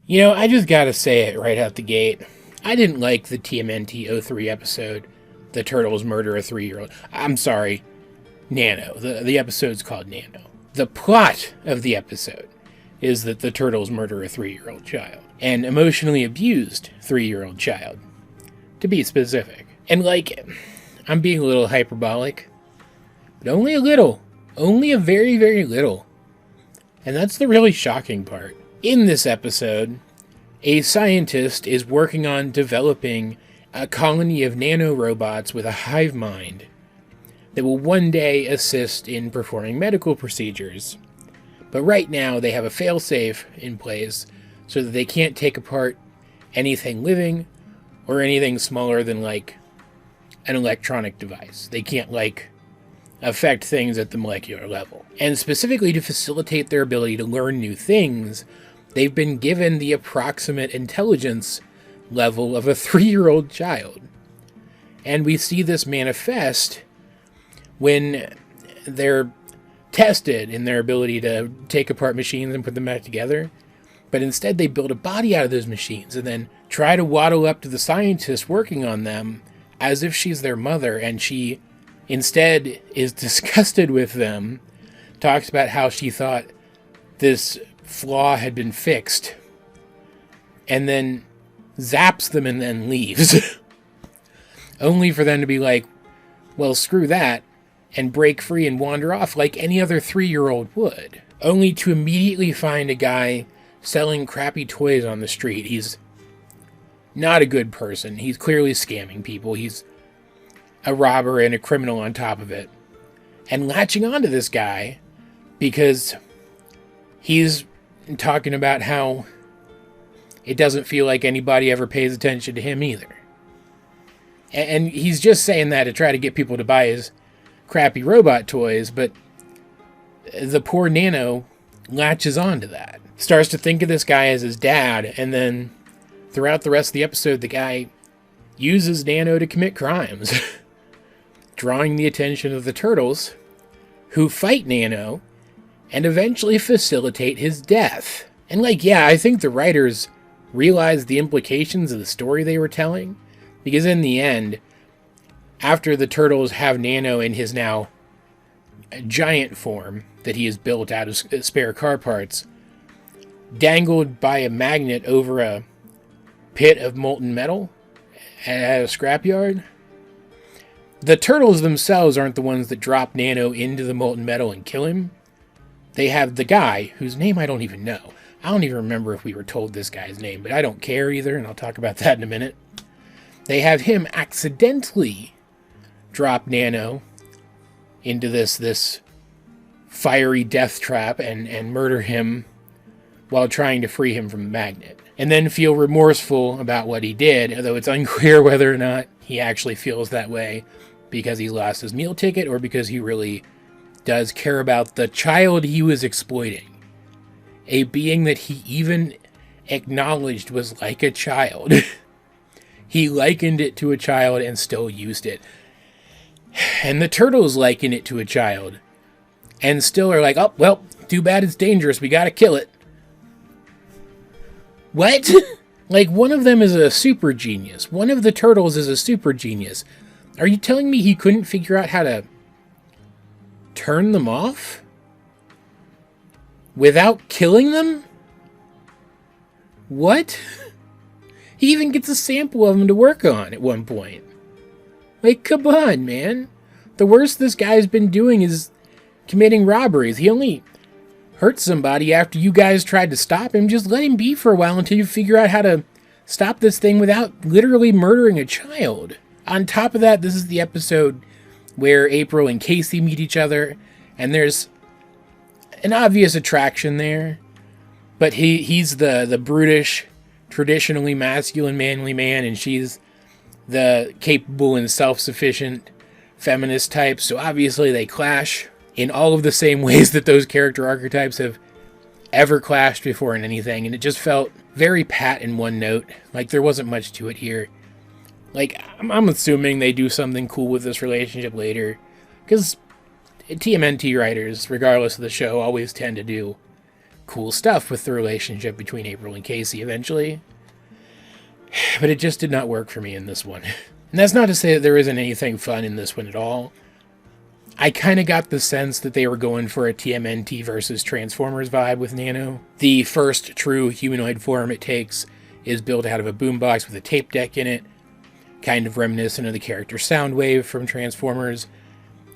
You know, I just gotta say it right out the gate. I didn't like the TMNT 03 episode, The Turtles Murder a 3-Year-Old. I'm sorry, Nano. The episode's called Nano. The plot of the episode is that the Turtles murder a 3-year-old child. An emotionally abused 3-year-old child, to be specific. And like, I'm being a little hyperbolic, but only a little. Only a very, very little. And that's the really shocking part. In this episode, a scientist is working on developing a colony of nanorobots with a hive mind that will one day assist in performing medical procedures. But right now, they have a failsafe in place so that they can't take apart anything living or anything smaller than, like, an electronic device. They can't, like, affect things at the molecular level. And specifically to facilitate their ability to learn new things, they've been given the approximate intelligence level of a 3-year-old child. And we see this manifest when they're tested in their ability to take apart machines and put them back together. But instead they build a body out of those machines and then try to waddle up to the scientist working on them as if she's their mother, and she instead is disgusted with them, talks about how she thought this flaw had been fixed, and then zaps them and then leaves. Only for them to be like, well, screw that, and break free and wander off like any other 3-year-old would. Only to immediately find a guy selling crappy toys on the street. He's not a good person. He's clearly scamming people. He's a robber and a criminal on top of it. And latching onto this guy because he's talking about how it doesn't feel like anybody ever pays attention to him either. And he's just saying that to try to get people to buy his crappy robot toys, but the poor Nano latches onto that. Starts to think of this guy as his dad, and then throughout the rest of the episode, the guy uses Nano to commit crimes, drawing the attention of the Turtles, who fight Nano and eventually facilitate his death. And like, yeah, I think the writers realized the implications of the story they were telling, because in the end, after the Turtles have Nano in his now giant form that he has built out of spare car parts, dangled by a magnet over a pit of molten metal at a scrapyard, the Turtles themselves aren't the ones that drop Nano into the molten metal and kill him. They have the guy, whose name I don't even know. I don't even remember if we were told this guy's name, but I don't care either, and I'll talk about that in a minute. They have him accidentally drop Nano into this fiery death trap and murder him while trying to free him from the magnet. And then feel remorseful about what he did, although it's unclear whether or not he actually feels that way because he lost his meal ticket or because he really does care about the child he was exploiting. A being that he even acknowledged was like a child. He likened it to a child and still used it. And the Turtles liken it to a child and still are like, oh, well, too bad it's dangerous. We gotta kill it. What? Like, one of them is a super genius. One of the Turtles is a super genius. Are you telling me he couldn't figure out how to turn them off without killing them? What? He even gets a sample of them to work on at one point. Like, come on, man. The worst this guy's been doing is committing robberies. He only hurt somebody after you guys tried to stop him. Just let him be for a while until you figure out how to stop this thing without literally murdering a child. On top of that, this is the episode where April and Casey meet each other, and there's an obvious attraction there, but he's the brutish, traditionally masculine, manly man, and she's the capable and self-sufficient feminist type, so obviously they clash in all of the same ways that those character archetypes have ever clashed before in anything, and it just felt very pat in one note. Like, there wasn't much to it here. Like, I'm assuming they do something cool with this relationship later, because TMNT writers, regardless of the show, always tend to do cool stuff with the relationship between April and Casey eventually. But it just did not work for me in this one. And that's not to say that there isn't anything fun in this one at all. I kind of got the sense that they were going for a TMNT versus Transformers vibe with Nano. The first true humanoid form it takes is built out of a boombox with a tape deck in it, kind of reminiscent of the character Soundwave from Transformers,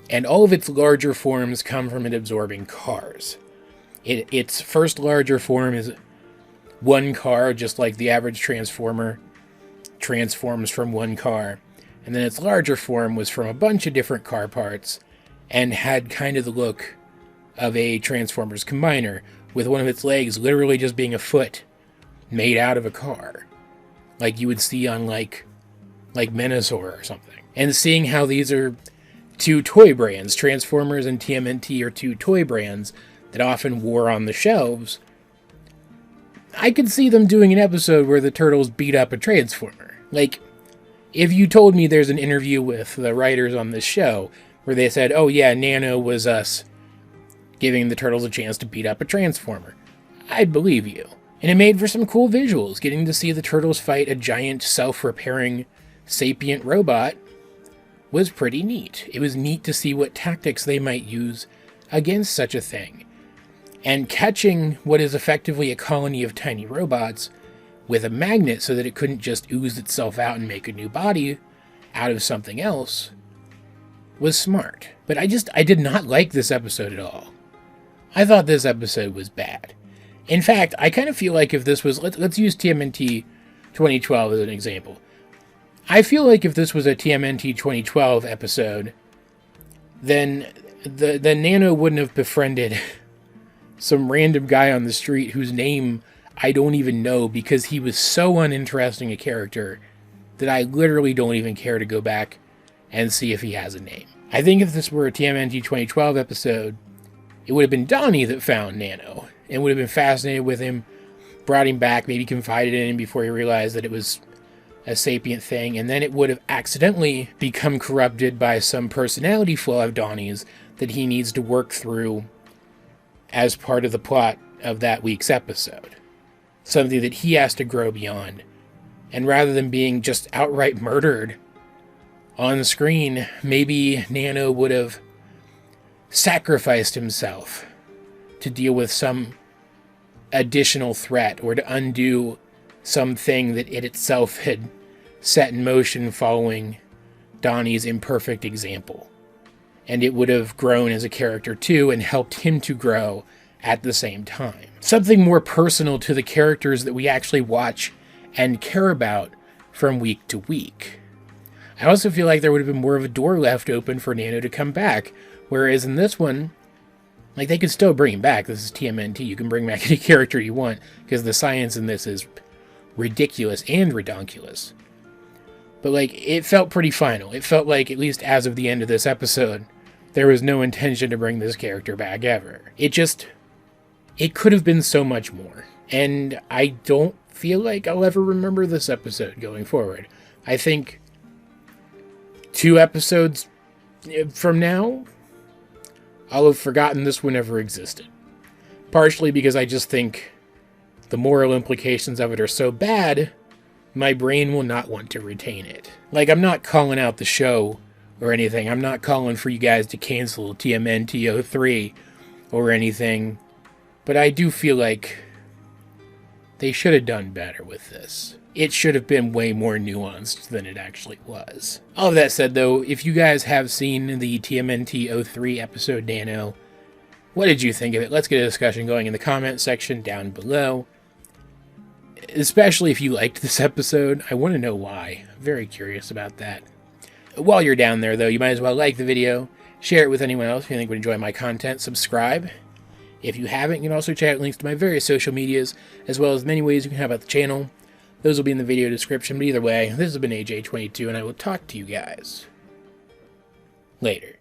and all of its larger forms come from it absorbing cars. Its first larger form is one car, just like the average Transformer transforms from one car, and then its larger form was from a bunch of different car parts and had kind of the look of a Transformers combiner, with one of its legs literally just being a foot made out of a car, like you would see on like Menosaur or something. And seeing how these are two toy brands, Transformers and TMNT are two toy brands that often wore on the shelves, I could see them doing an episode where the Turtles beat up a Transformer. Like, if you told me there's an interview with the writers on this show where they said, oh yeah, Nano was us giving the Turtles a chance to beat up a Transformer, I'd believe you. And it made for some cool visuals. Getting to see the Turtles fight a giant self-repairing sapient robot was pretty neat. It was neat to see what tactics they might use against such a thing. And catching what is effectively a colony of tiny robots with a magnet so that it couldn't just ooze itself out and make a new body out of something else was smart. But I did not like this episode at all. I thought this episode was bad. In fact, I kind of feel like if this was, let's use TMNT 2012 as an example. I feel like if this was a TMNT 2012 episode, then the Nano wouldn't have befriended some random guy on the street whose name I don't even know, because he was so uninteresting a character that I literally don't even care to go back and see if he has a name. I think if this were a TMNT 2012 episode, it would have been Donnie that found Nano and would have been fascinated with him, brought him back, maybe confided in him before he realized that it was a sapient thing, and then it would have accidentally become corrupted by some personality flaw of Donnie's that he needs to work through as part of the plot of that week's episode. Something that he has to grow beyond. And rather than being just outright murdered on screen, maybe Nano would have sacrificed himself to deal with some additional threat or to undo something that it itself had set in motion following Donnie's imperfect example. And it would have grown as a character too and helped him to grow at the same time. Something more personal to the characters that we actually watch and care about from week to week. I also feel like there would have been more of a door left open for Nano to come back, whereas in this one, like, they could still bring him back. This is TMNT. You can bring back any character you want, because the science in this is ridiculous and redonkulous. But, like, it felt pretty final. It felt like, at least as of the end of this episode, there was no intention to bring this character back ever. It could have been so much more. And I don't feel like I'll ever remember this episode going forward. I think 2 episodes from now, I'll have forgotten this one ever existed. Partially because I just think the moral implications of it are so bad, my brain will not want to retain it. Like, I'm not calling out the show or anything. I'm not calling for you guys to cancel TMNT 03 or anything. But I do feel like they should have done better with this. It should have been way more nuanced than it actually was. All of that said, though, if you guys have seen the TMNT 03 episode Nano, what did you think of it? Let's get a discussion going in the comment section down below. Especially if you liked this episode. I want to know why. I'm very curious about that. While you're down there, though, you might as well like the video, share it with anyone else who you think would enjoy my content, subscribe. If you haven't, you can also check out links to my various social medias, as well as many ways you can help out the channel. Those will be in the video description, but either way, this has been AJ22, and I will talk to you guys later.